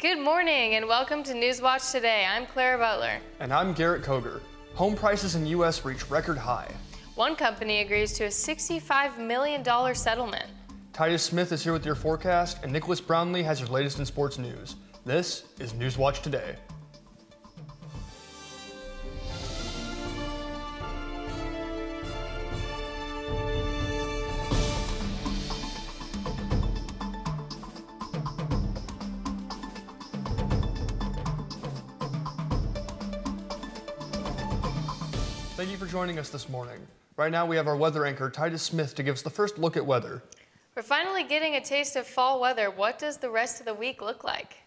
Good morning and welcome to Newswatch Today. I'm Clara Butler. And I'm Garrett Koger. Home prices in the U.S. reach record high. One company agrees to a $65 million settlement. Titus Smith is here with your forecast, and Nicholas Brownlee has your latest in sports news. This is Newswatch Today. Thank you for joining us this morning. Right now we have our weather anchor, Titus Smith, to give us the first look at weather. We're finally getting a taste of fall weather. What does the rest of the week look like?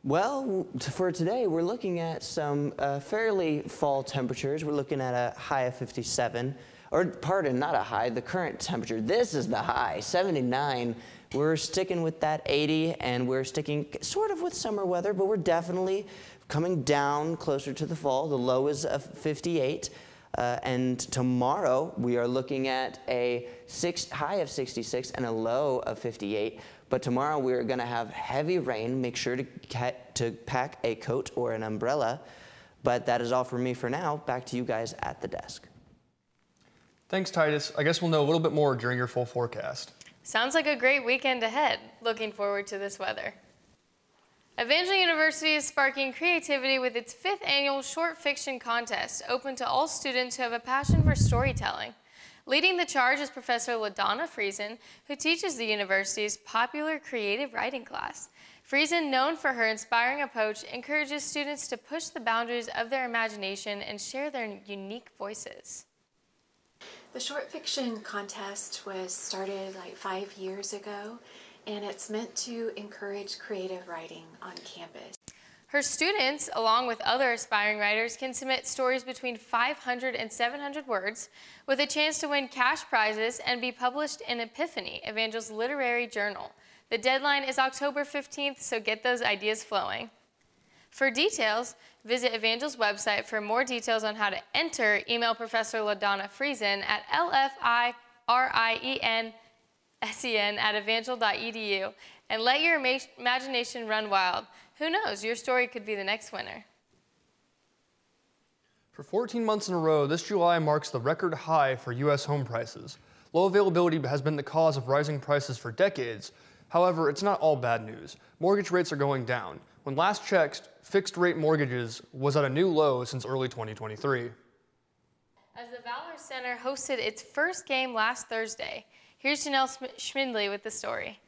Well, for today, we're looking at some fairly fall temperatures. We're looking at a high of 57, or pardon, not a high, the current temperature. This is the high, 79. We're sticking with that 80, and we're sticking sort of with summer weather, but we're definitely coming down closer to the fall. The low is of 58. And tomorrow we are looking at a high of 66 and a low of 58. But tomorrow we are going to have heavy rain. Make sure to pack a coat or an umbrella. But that is all for me for now. Back to you guys at the desk. Thanks, Titus. I guess we'll know a little bit more during your full forecast. Sounds like a great weekend ahead. Looking forward to this weather. Evangel University is sparking creativity with its 5th annual short fiction contest, open to all students who have a passion for storytelling. Leading the charge is Professor LaDonna Friesen, who teaches the university's popular creative writing class. Friesen, known for her inspiring approach, encourages students to push the boundaries of their imagination and share their unique voices. The short fiction contest was started like 5 years ago, and it's meant to encourage creative writing on campus. Her students, along with other aspiring writers, can submit stories between 500 and 700 words with a chance to win cash prizes and be published in Epiphany, Evangel's literary journal. The deadline is October 15th, so get those ideas flowing. For details, visit Evangel's website. For more details on how to enter, email Professor LaDonna Friesen at lfirien@evangel.edu and let your imagination run wild. Who knows, your story could be the next winner. For 14 months in a row, this July marks the record high for U.S. home prices. Low availability has been the cause of rising prices for decades. However, it's not all bad news. Mortgage rates are going down. When last checked, fixed-rate mortgages was at a new low since early 2023. As the Valor Center hosted its first game last Thursday, here's Janelle Schmindley with the story.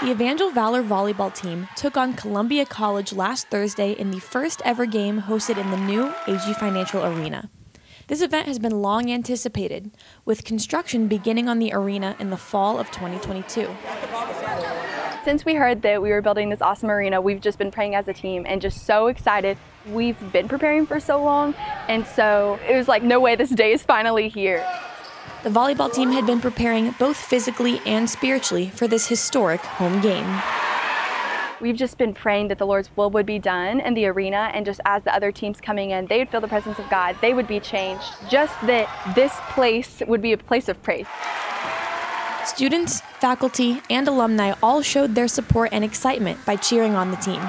The Evangel Valor volleyball team took on Columbia College last Thursday in the first ever game hosted in the new AG Financial Arena. This event has been long anticipated, with construction beginning on the arena in the fall of 2022. Since we heard that we were building this awesome arena, we've just been praying as a team and just so excited. We've been preparing for so long, and so it was like, no way, this day is finally here. The volleyball team had been preparing both physically and spiritually for this historic home game. We've just been praying that the Lord's will would be done in the arena, and just as the other teams coming in, they would feel the presence of God, they would be changed, just that this place would be a place of praise. Students, faculty, and alumni all showed their support and excitement by cheering on the team.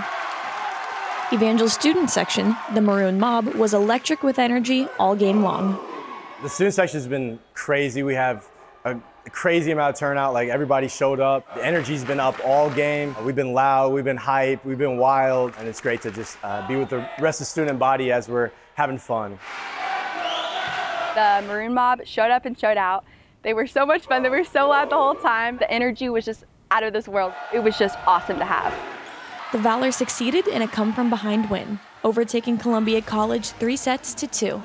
Evangel's student section, the Maroon Mob, was electric with energy all game long. The student section has been crazy. We have a crazy amount of turnout. Like, everybody showed up. The energy's been up all game. We've been loud, we've been hype, we've been wild, and it's great to just be with the rest of the student body as we're having fun. The Maroon Mob showed up and showed out. They were so much fun. They were so loud the whole time. The energy was just out of this world. It was just awesome to have. The Valor succeeded in a come-from-behind win, overtaking Columbia College 3-2.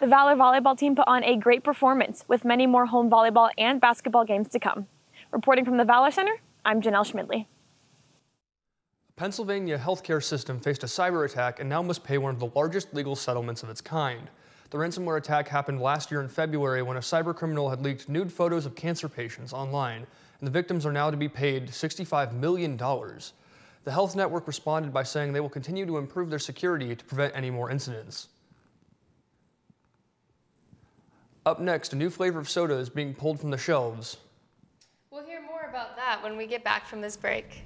The Valor volleyball team put on a great performance, with many more home volleyball and basketball games to come. Reporting from the Valor Center, I'm Janelle Schmidley. The Pennsylvania healthcare system faced a cyber attack and now must pay one of the largest legal settlements of its kind. The ransomware attack happened last year in February when a cybercriminal had leaked nude photos of cancer patients online, and the victims are now to be paid $65 million. The health network responded by saying they will continue to improve their security to prevent any more incidents. Up next, a new flavor of soda is being pulled from the shelves. Well, We'll hear more about that when we get back from this break.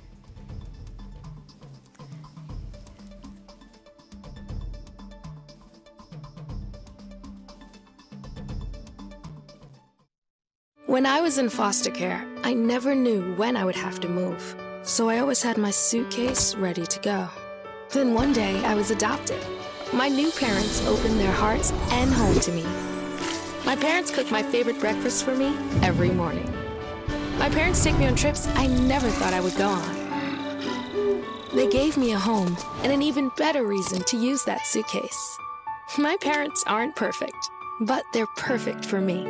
When I was in foster care, I never knew when I would have to move, so I always had my suitcase ready to go. Then one day, I was adopted. My new parents opened their hearts and home to me. My parents cook my favorite breakfast for me every morning. My parents take me on trips I never thought I would go on. They gave me a home and an even better reason to use that suitcase. My parents aren't perfect, but they're perfect for me.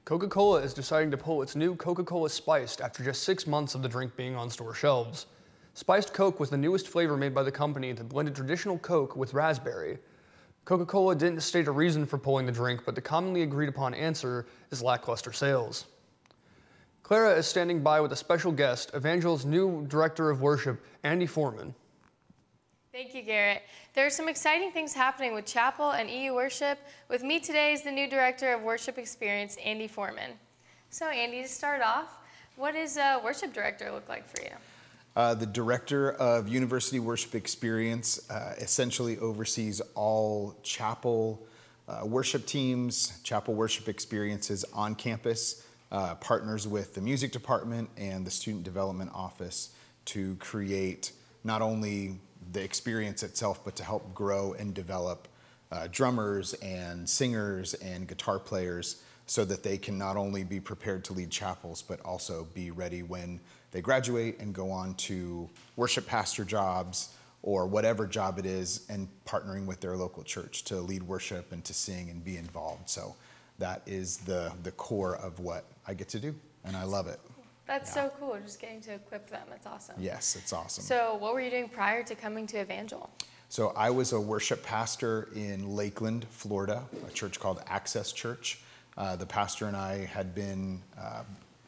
Coca-Cola is deciding to pull its new Coca-Cola Spiced after just 6 months of the drink being on store shelves. Spiced Coke was the newest flavor made by the company that blended traditional Coke with raspberry. Coca-Cola didn't state a reason for pulling the drink, but the commonly agreed upon answer is lackluster sales. Clara is standing by with a special guest, Evangel's new Director of Worship, Andy Foreman. Thank you, Garrett. There are some exciting things happening with Chapel and EU Worship. With me today is the new Director of Worship Experience, Andy Foreman. So Andy, to start off, what does a Worship Director look like for you? The Director of University Worship Experience essentially oversees all chapel worship teams, chapel worship experiences on campus, partners with the music department and the student development office to create not only the experience itself, but to help grow and develop drummers and singers and guitar players so that they can not only be prepared to lead chapels, but also be ready when they graduate and go on to worship pastor jobs or whatever job it is, and partnering with their local church to lead worship and to sing and be involved. So that is the core of what I get to do, and I love it. That's so cool, just getting to equip them. That's awesome. Yes, it's awesome. So what were you doing prior to coming to Evangel? So I was a worship pastor in Lakeland, Florida, a church called Access Church. The pastor and I had been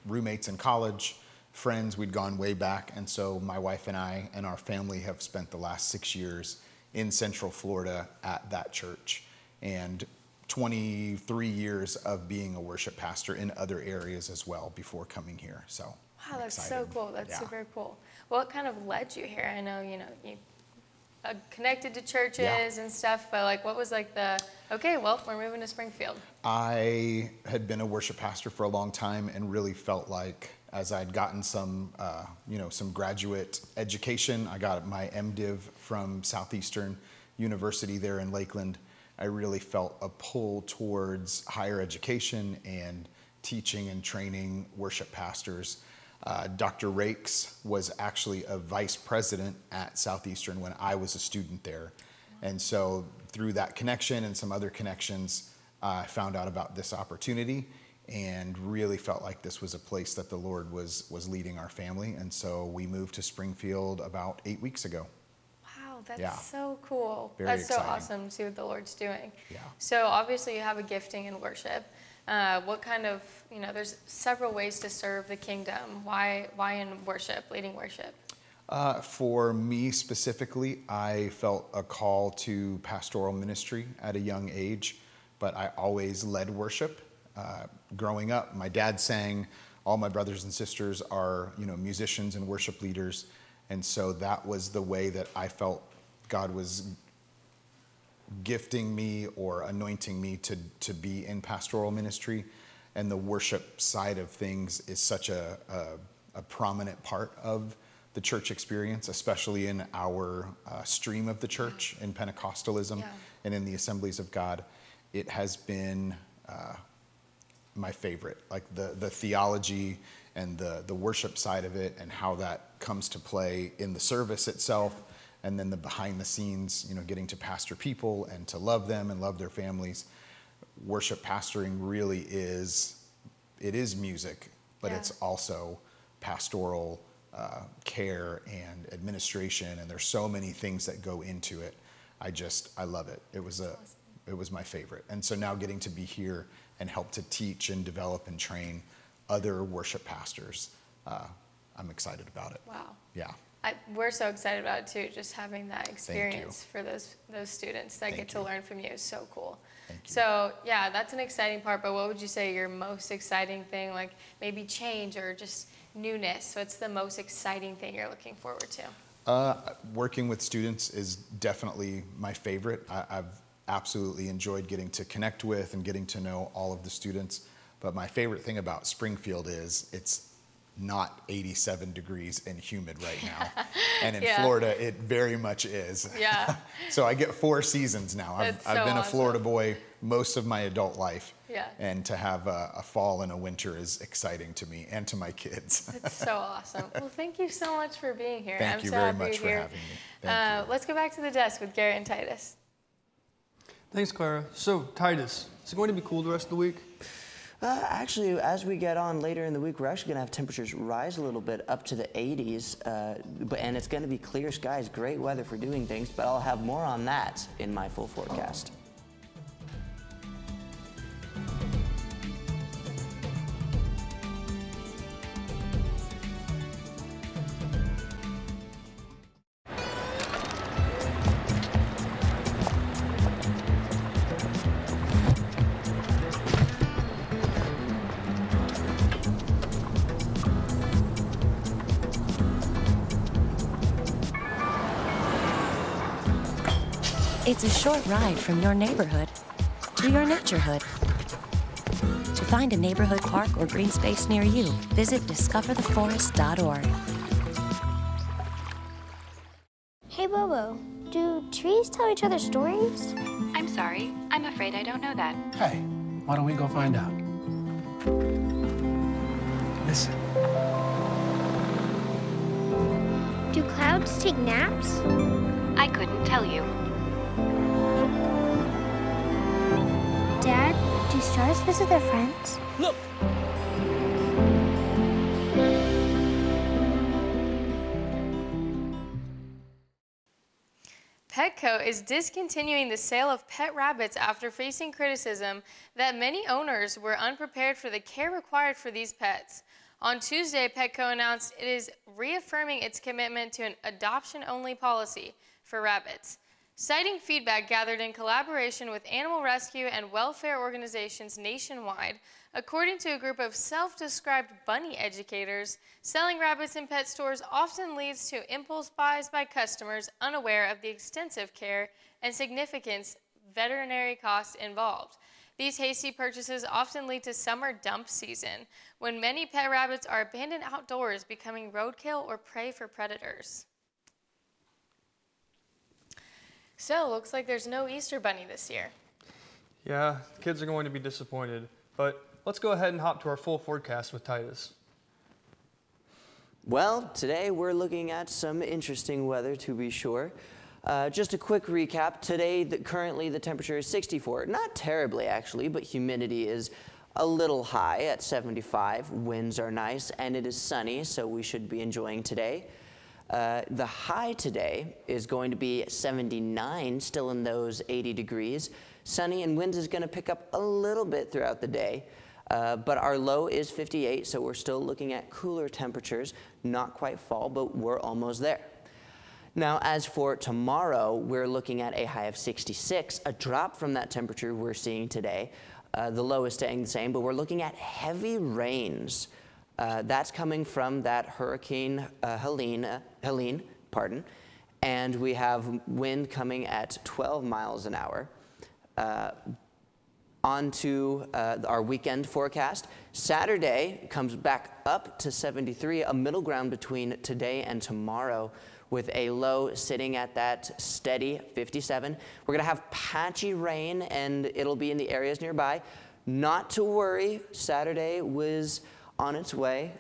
roommates in college, friends. We'd gone way back. And so my wife and I and our family have spent the last 6 years in Central Florida at that church. And 23 years of being a worship pastor in other areas as well before coming here. So wow, that's so cool. That's super cool. What kind of led you here? I know, you connected to churches and stuff, but like, what was like okay, well, we're moving to Springfield. I had been a worship pastor for a long time and really felt like as I'd gotten some, some graduate education, I got my MDiv from Southeastern University there in Lakeland. I really felt a pull towards higher education and teaching and training worship pastors. Dr. Rakes was actually a vice president at Southeastern when I was a student there. And so through that connection and some other connections, I found out about this opportunity and really felt like this was a place that the Lord was leading our family. And so we moved to Springfield about 8 weeks ago. That's so cool. Very That's exciting. so awesome to see what the Lord's doing. Yeah. So obviously you have a gifting in worship. What kind of, there's several ways to serve the kingdom. Why in worship, leading worship? For me specifically, I felt a call to pastoral ministry at a young age, but I always led worship. Growing up, my dad sang, all my brothers and sisters are, musicians and worship leaders. And so that was the way that I felt God was gifting me or anointing me to be in pastoral ministry. And the worship side of things is such a prominent part of the church experience, especially in our stream of the church, in Pentecostalism and in the Assemblies of God. It has been my favorite, like the theology and the worship side of it and how that comes to play in the service itself, and then the behind the scenes, getting to pastor people and to love them and love their families. Worship pastoring really is it is music, but Yeah. it's also pastoral care and administration, and there's so many things that go into it. I love it. It was my favorite. And so now getting to be here and help to teach and develop and train other worship pastors, I'm excited about it. Wow. Yeah. We're so excited about it too. Just having that you. experience for those students that get to learn from you is so cool. Thank you. So yeah, that's an exciting part, but what would you say your most exciting thing, like maybe change or just newness? What's the most exciting thing you're looking forward to? Working with students is definitely my favorite. I've absolutely enjoyed getting to connect with and getting to know all of the students. But my favorite thing about Springfield is it's not 87 degrees and humid right now. And in Florida, it very much is. Yeah. So I get 4 seasons now. I've been a Florida boy most of my adult life. Yeah. And to have a fall and a winter is exciting to me and to my kids. That's so awesome. Well, thank you so much for being here. Thank you very much for having me. Thank you. Let's go back to the desk with Garrett and Titus. Thanks, Clara. So, Titus, is it going to be cool the rest of the week? Actually, as we get on later in the week, we're actually going to have temperatures rise a little bit up to the 80s, and it's going to be clear skies, great weather for doing things, but I'll have more on that in my full forecast. It's a short ride from your neighborhood to your naturehood. To find a neighborhood park or green space near you, visit discovertheforest.org. Hey Bobo, do trees tell each other stories? I'm sorry, I'm afraid I don't know that. Hey, why don't we go find out? Listen. Do clouds take naps? I couldn't tell you. Dad, do stars visit their friends? Look! Petco is discontinuing the sale of pet rabbits after facing criticism that many owners were unprepared for the care required for these pets. On Tuesday, Petco announced it is reaffirming its commitment to an adoption-only policy for rabbits. Citing feedback gathered in collaboration with animal rescue and welfare organizations nationwide, according to a group of self-described bunny educators, selling rabbits in pet stores often leads to impulse buys by customers unaware of the extensive care and significant veterinary costs involved. These hasty purchases often lead to summer dump season, when many pet rabbits are abandoned outdoors, becoming roadkill or prey for predators. So, looks like there's no Easter Bunny this year. Yeah, kids are going to be disappointed. But let's go ahead and hop to our full forecast with Titus. Well, today we're looking at some interesting weather, to be sure. Just a quick recap. Today, currently the temperature is 64. Not terribly, actually, but humidity is a little high at 75. Winds are nice, and it is sunny, so we should be enjoying today. The high today is going to be 79, still in those 80 degrees. Sunny, and winds is going to pick up a little bit throughout the day. But our low is 58, so we're still looking at cooler temperatures. Not quite fall, but we're almost there. Now, as for tomorrow, we're looking at a high of 66, a drop from that temperature we're seeing today. The low is staying the same, but we're looking at heavy rains. That's coming from that Hurricane Helene, and we have wind coming at 12 miles an hour. On to our weekend forecast. Saturday comes back up to 73, a middle ground between today and tomorrow, with a low sitting at that steady 57. We're going to have patchy rain, and it'll be in the areas nearby. Not to worry, Saturday was on its way.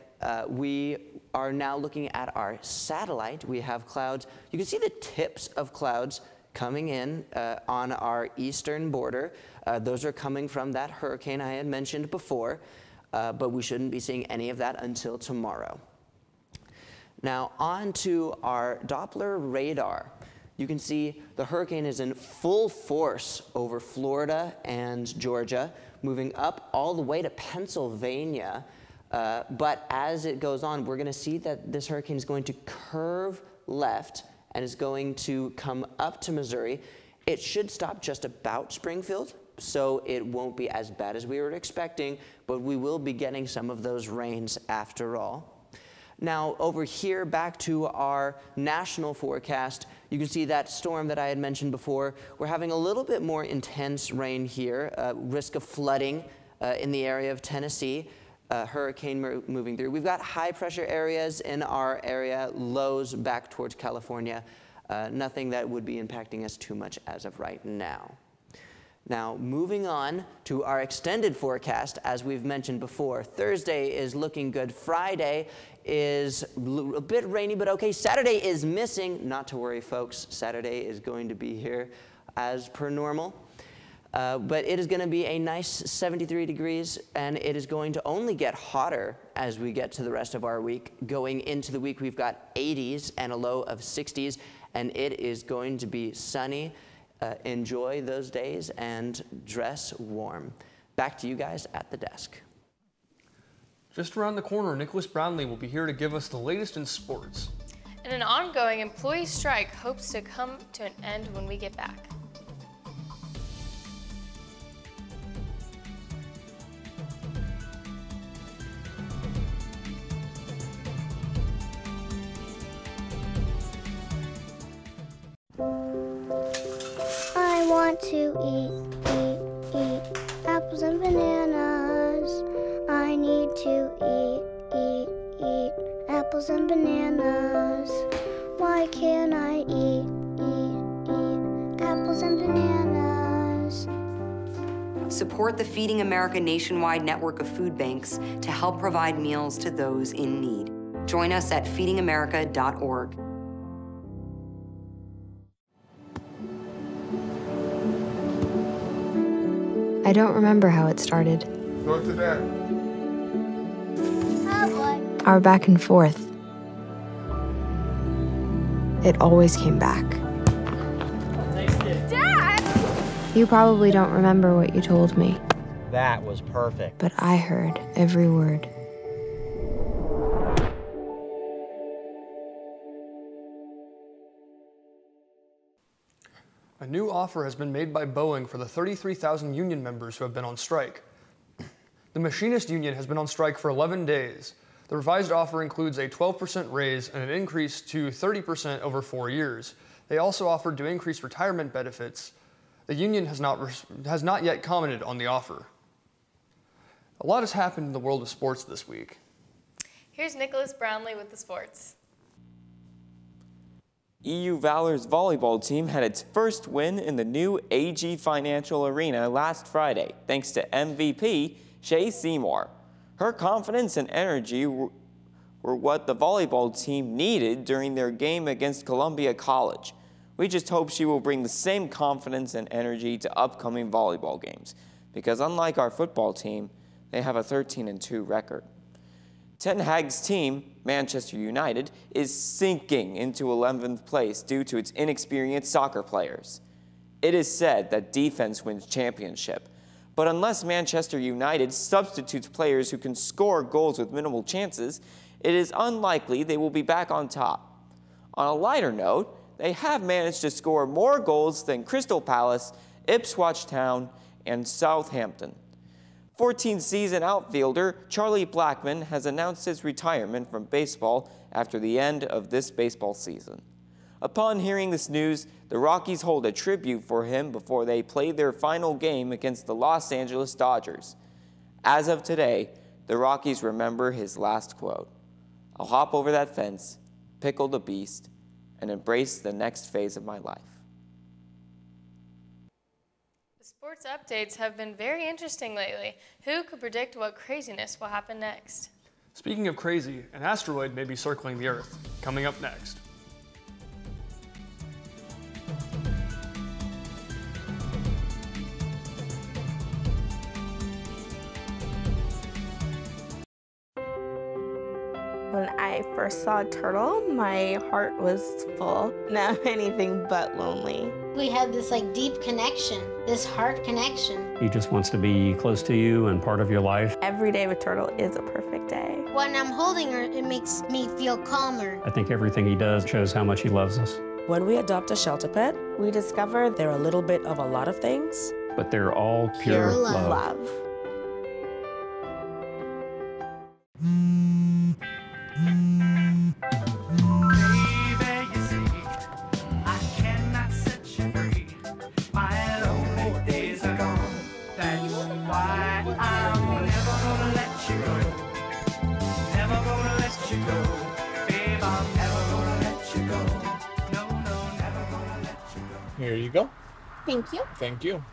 We are now looking at our satellite. We have clouds. You can see the tips of clouds coming in on our eastern border. Those are coming from that hurricane I had mentioned before. but we shouldn't be seeing any of that until tomorrow. Now on to our Doppler radar. You can see the hurricane is in full force over Florida and Georgia, moving up all the way to Pennsylvania. But as it goes on, we're going to see that this hurricane is going to curve left and is going to come up to Missouri. It should stop just about Springfield, so it won't be as bad as we were expecting, but we will be getting some of those rains after all. Now over here, back to our national forecast, you can see that storm that I had mentioned before. We're having a little bit more intense rain here, risk of flooding in the area of Tennessee, hurricane moving through. We've got high pressure areas in our area, lows back towards California. Nothing that would be impacting us too much as of right now. Now, moving on to our extended forecast, as we've mentioned before, Thursday is looking good. Friday is a bit rainy, but okay. Saturday is missing. Not to worry, folks. Saturday is going to be here as per normal. But it is going to be a nice 73 degrees, and it is going to only get hotter as we get to the rest of our week. Going into the week, we've got 80s and a low of 60s, and it is going to be sunny. Enjoy those days and dress warm. Back to you guys at the desk. Just around the corner, Nicholas Brownlee will be here to give us the latest in sports. And an ongoing employee strike hopes to come to an end when we get back. I want to eat apples and bananas. I need to eat apples and bananas. Why can't I eat apples and bananas? Support the Feeding America nationwide network of food banks to help provide meals to those in need. Join us at feedingamerica.org. I don't remember how it started. Go to that. Oh boy. Our back and forth. It always came back. Dad! You probably don't remember what you told me, That was perfect. but I heard every word. A new offer has been made by Boeing for the 33,000 union members who have been on strike. The machinist union has been on strike for 11 days. The revised offer includes a 12% raise and an increase to 30% over 4 years. They also offered to increase retirement benefits. The union has not yet commented on the offer. A lot has happened in the world of sports this week. Here's Nicholas Brownlee with the sports. EU Valor's volleyball team had its first win in the new AG Financial Arena last Friday, thanks to MVP Shay Seymour. Her confidence and energy were what the volleyball team needed during their game against Columbia College. We just hope she will bring the same confidence and energy to upcoming volleyball games, because unlike our football team, they have a 13-2 record. Ten Hag's team, Manchester United, is sinking into 11th place due to its inexperienced soccer players. It is said that defense wins championship, but unless Manchester United substitutes players who can score goals with minimal chances, it is unlikely they will be back on top. On a lighter note, they have managed to score more goals than Crystal Palace, Ipswich Town, and Southampton. 14th-season outfielder Charlie Blackmon has announced his retirement from baseball after the end of this baseball season. Upon hearing this news, the Rockies hold a tribute for him before they play their final game against the Los Angeles Dodgers. As of today, the Rockies remember his last quote: "I'll hop over that fence, pickle the beast, and embrace the next phase of my life." Sports updates have been very interesting lately. Who could predict what craziness will happen next? Speaking of crazy, an asteroid may be circling the Earth. Coming up next. When I first saw a turtle, my heart was full. Now I'm anything but lonely. We have this like deep connection, this heart connection. He just wants to be close to you and part of your life. Every day with Turtle is a perfect day. When I'm holding her, it makes me feel calmer. I think everything he does shows how much he loves us. When we adopt a shelter pet, we discover they're a little bit of a lot of things. But they're all pure love. Here you go. Thank you. Thank you.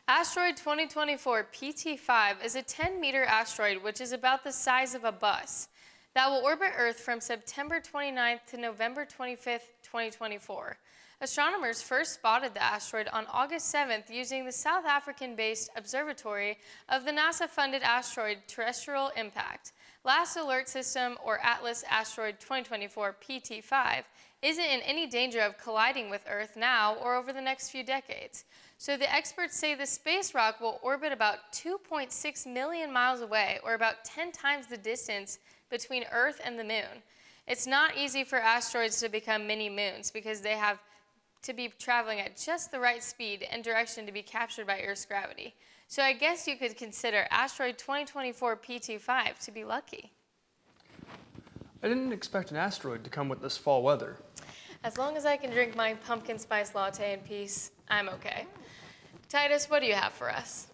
Asteroid 2024 PT5 is a 10-meter asteroid which is about the size of a bus that will orbit Earth from September 29th to November 25th, 2024. Astronomers first spotted the asteroid on August 7th using the South African-based observatory of the NASA-funded Asteroid Terrestrial Impact. Last Alert System, or ATLAS Asteroid 2024 PT5, isn't in any danger of colliding with Earth now or over the next few decades. So the experts say the space rock will orbit about 2.6 million miles away, or about 10 times the distance between Earth and the Moon. It's not easy for asteroids to become mini moons because they have to be traveling at just the right speed and direction to be captured by Earth's gravity. So I guess you could consider Asteroid 2024 PT5 to be lucky. I didn't expect an asteroid to come with this fall weather. As long as I can drink my pumpkin spice latte in peace, I'm okay. Titus, what do you have for us?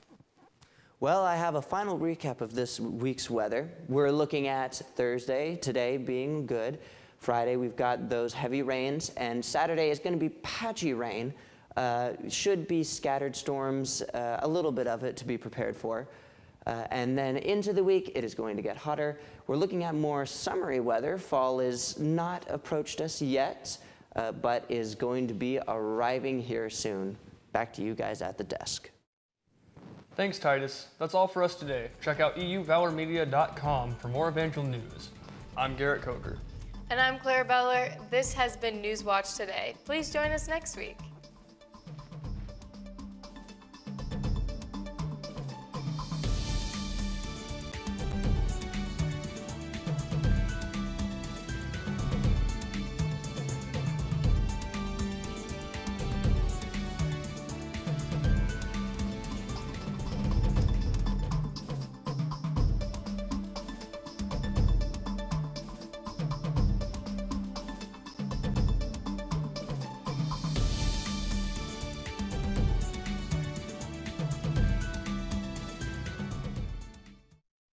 Well, I have a final recap of this week's weather. We're looking at Thursday, today being good. Friday, we've got those heavy rains, and Saturday is going to be patchy rain. Should be scattered storms, a little bit of it to be prepared for. And then into the week, it is going to get hotter. We're looking at more summery weather. Fall is not approached us yet, but is going to be arriving here soon. Back to you guys at the desk. Thanks, Titus. That's all for us today. Check out euvalormedia.com for more Evangel news. I'm Garrett Coker. And I'm Claire Beller. This has been Newswatch Today. Please join us next week.